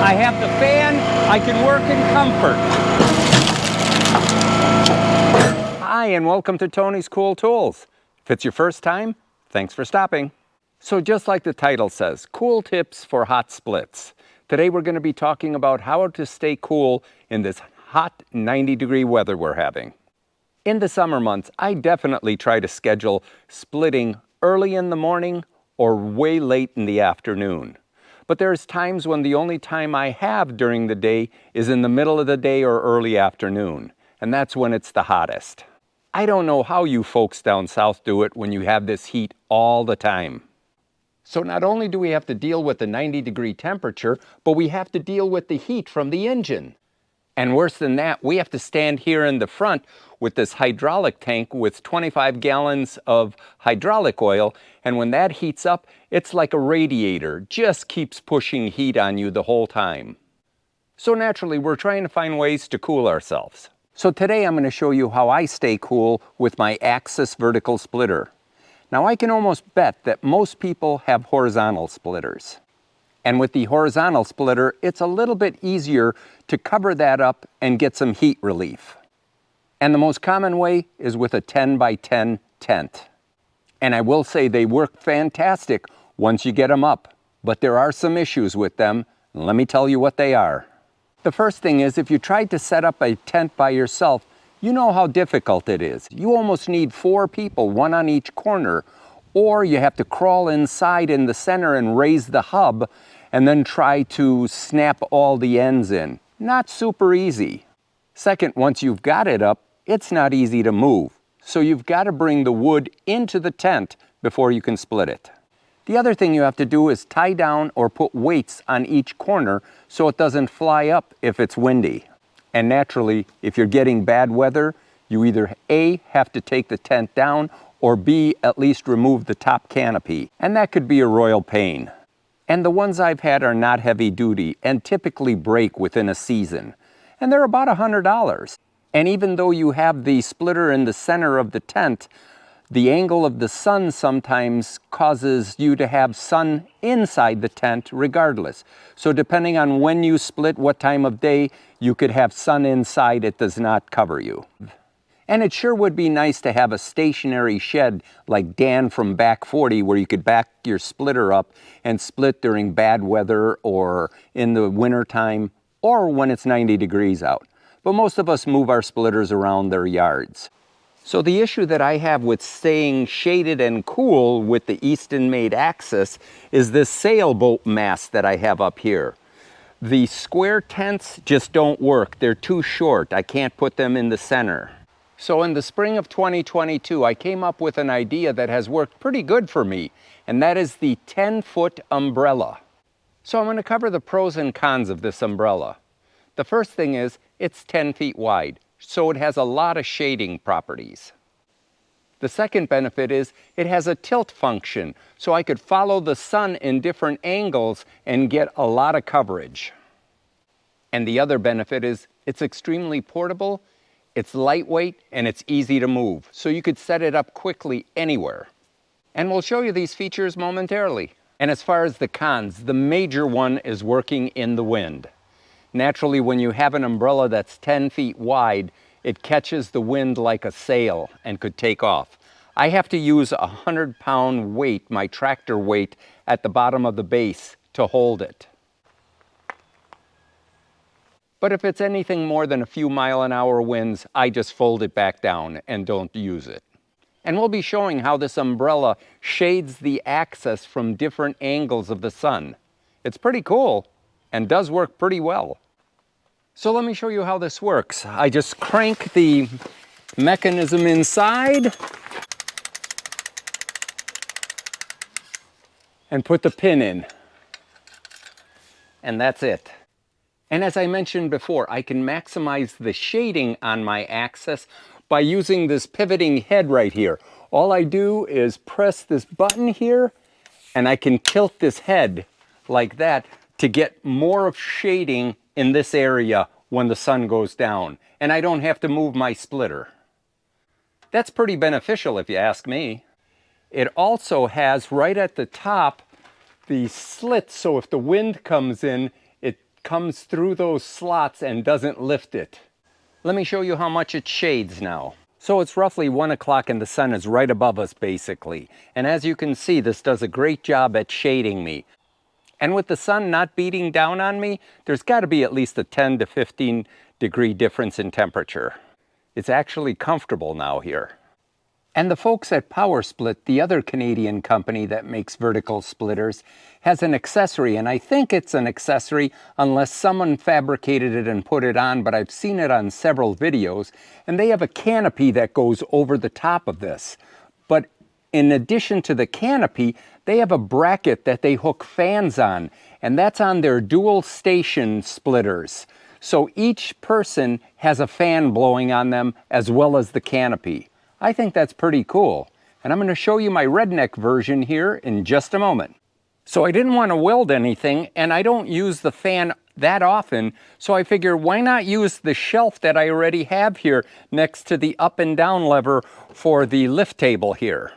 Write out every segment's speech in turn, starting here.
I have the fan, I can work in comfort. Hi, and welcome to Tony's Cool Tools. If it's your first time, thanks for stopping. So just like the title says, cool tips for hot splits. Today we're going to be talking about how to stay cool in this hot 90-degree weather we're having. In the summer months, I definitely try to schedule splitting early in the morning or way late in the afternoon. But there's times when the only time I have during the day is in the middle of the day or early afternoon, and that's when it's the hottest. I don't know how you folks down south do it when you have this heat all the time. So not only do we have to deal with the 90-degree temperature, but we have to deal with the heat from the engine. And worse than that, we have to stand here in the front with this hydraulic tank with 25 gallons of hydraulic oil, and when that heats up, it's like a radiator, just keeps pushing heat on you the whole time. So naturally, we're trying to find ways to cool ourselves. So today I'm going to show you how I stay cool with my Axis vertical splitter. Now I can almost bet that most people have horizontal splitters. And with the horizontal splitter, it's a little bit easier to cover that up and get some heat relief. And the most common way is with a 10 by 10 tent. And I will say they work fantastic once you get them up, but there are some issues with them, and let me tell you what they are. The first thing is, if you tried to set up a tent by yourself, you know how difficult it is. You almost need 4 people, 1 on each corner, or you have to crawl inside in the center and raise the hub and then try to snap all the ends in. Not super easy. Second, once you've got it up, it's not easy to move. So you've got to bring the wood into the tent before you can split it. The other thing you have to do is tie down or put weights on each corner so it doesn't fly up if it's windy. And naturally, if you're getting bad weather, you either A, have to take the tent down, or B, at least remove the top canopy. And that could be a royal pain. And the ones I've had are not heavy duty and typically break within a season. And they're about $100. And even though you have the splitter in the center of the tent, the angle of the sun sometimes causes you to have sun inside the tent regardless. So depending on when you split, what time of day, you could have sun inside, it does not cover you. And it sure would be nice to have a stationary shed like Dan from Back 40 where you could back your splitter up and split during bad weather or in the winter time or when it's 90 degrees out. But most of us move our splitters around their yards. So the issue that I have with staying shaded and cool with the Easton-made Axis is this sailboat mast that I have up here. The square tents just don't work. They're too short. I can't put them in the center. So in the spring of 2022, I came up with an idea that has worked pretty good for me, and that is the 10-foot umbrella. So I'm going to cover the pros and cons of this umbrella. The first thing is it's 10 feet wide, so it has a lot of shading properties. The second benefit is it has a tilt function, so I could follow the sun in different angles and get a lot of coverage. And the other benefit is it's extremely portable, it's lightweight, and it's easy to move, so you could set it up quickly anywhere. And we'll show you these features momentarily. And as far as the cons, the major one is working in the wind. Naturally, when you have an umbrella that's 10 feet wide, it catches the wind like a sail and could take off. I have to use a 100-pound weight, my tractor weight, at the bottom of the base to hold it. But if it's anything more than a few mile-an-hour winds, I just fold it back down and don't use it. And we'll be showing how this umbrella shades the axis from different angles of the sun. It's pretty cool and does work pretty well. So let me show you how this works. I just crank the mechanism inside and put the pin in. And that's it. And as I mentioned before, I can maximize the shading on my axis by using this pivoting head right here. All I do is press this button here and I can tilt this head like that to get more of shading in this area when the sun goes down, and I don't have to move my splitter. That's pretty beneficial if you ask me. It also has right at the top the slits, so if the wind comes in, it comes through those slots and doesn't lift it. Let me show you how much it shades now. So it's roughly 1 o'clock and the sun is right above us basically. And as you can see, this does a great job at shading me. And with the sun not beating down on me, there's got to be at least a 10 to 15 degree difference in temperature. It's actually comfortable now here. And the folks at Power Split, the other Canadian company that makes vertical splitters, has an accessory, and I think it's an accessory unless someone fabricated it and put it on, but I've seen it on several videos, and they have a canopy that goes over the top of this. But in addition to the canopy, they have a bracket that they hook fans on, and that's on their dual station splitters. So each person has a fan blowing on them as well as the canopy. I think that's pretty cool. And I'm going to show you my redneck version here in just a moment. So I didn't want to weld anything, and I don't use the fan that often, so I figure why not use the shelf that I already have here next to the up and down lever for the lift table here.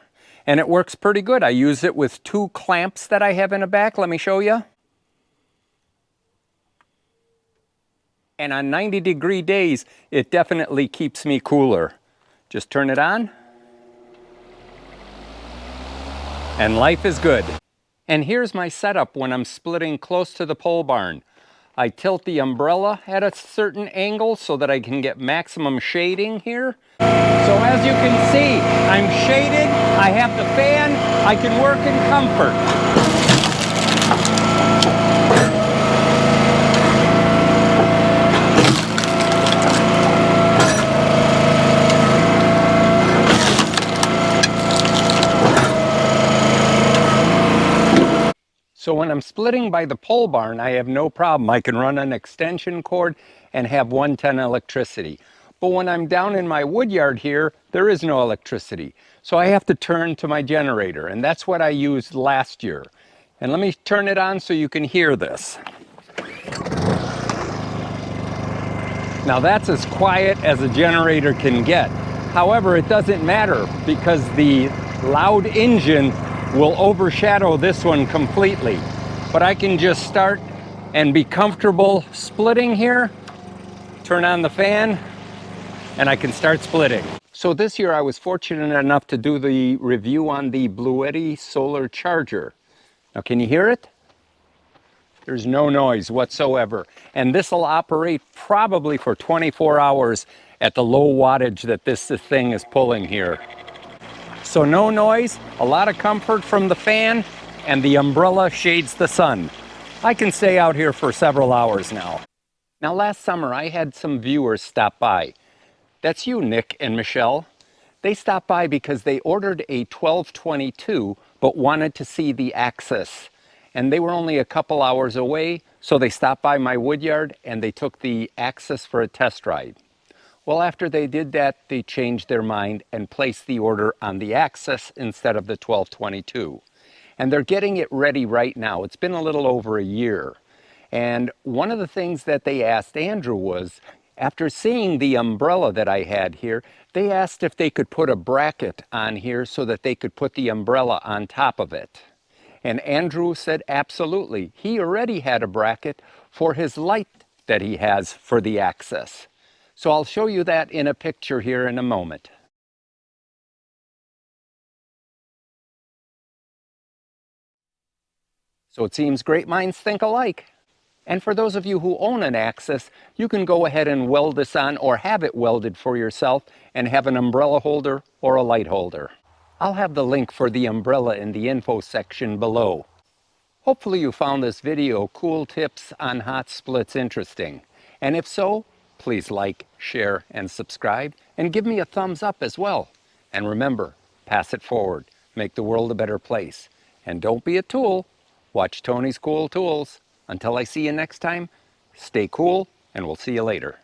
And it works pretty good. I use it with 2 clamps that I have in the back. Let me show you. And on 90-degree days, it definitely keeps me cooler. Just turn it on, and life is good. And here's my setup when I'm splitting close to the pole barn. I tilt the umbrella at a certain angle so that I can get maximum shading here. So as you can see, I'm shaded, I have the fan, I can work in comfort. So when I'm splitting by the pole barn, I have no problem. I can run an extension cord and have 110 electricity. But when I'm down in my wood yard here, there is no electricity. So I have to turn to my generator, and that's what I used last year. And let me turn it on so you can hear this. Now that's as quiet as a generator can get. However, it doesn't matter because the loud engine will overshadow this one completely. But I can just start and be comfortable splitting here, turn on the fan, and I can start splitting. So this year I was fortunate enough to do the review on the Bluetti solar charger. Now can you hear it? There's no noise whatsoever. And this will operate probably for 24 hours at the low wattage that this thing is pulling here. So no noise, a lot of comfort from the fan, and the umbrella shades the sun. I can stay out here for several hours now. Now last summer I had some viewers stop by. That's you, Nick and Michelle. They stopped by because they ordered a 1222 but wanted to see the axis. And they were only a couple hours away, so they stopped by my woodyard and they took the axis for a test ride. Well, after they did that, they changed their mind and placed the order on the Axis instead of the 1222. And they're getting it ready right now. It's been a little over a year. And one of the things that they asked Andrew was, after seeing the umbrella that I had here, they asked if they could put a bracket on here so that they could put the umbrella on top of it. And Andrew said absolutely. He already had a bracket for his light that he has for the Axis. So I'll show you that in a picture here in a moment. So it seems great minds think alike. And for those of you who own an Axis, you can go ahead and weld this on or have it welded for yourself and have an umbrella holder or a light holder. I'll have the link for the umbrella in the info section below. Hopefully you found this video, Cool Tips on Hot Splits, interesting. And if so, please like, share, and subscribe, and give me a thumbs up as well. And remember, pass it forward. Make the world a better place. And don't be a tool. Watch Tony's Cool Tools. Until I see you next time, stay cool, and we'll see you later.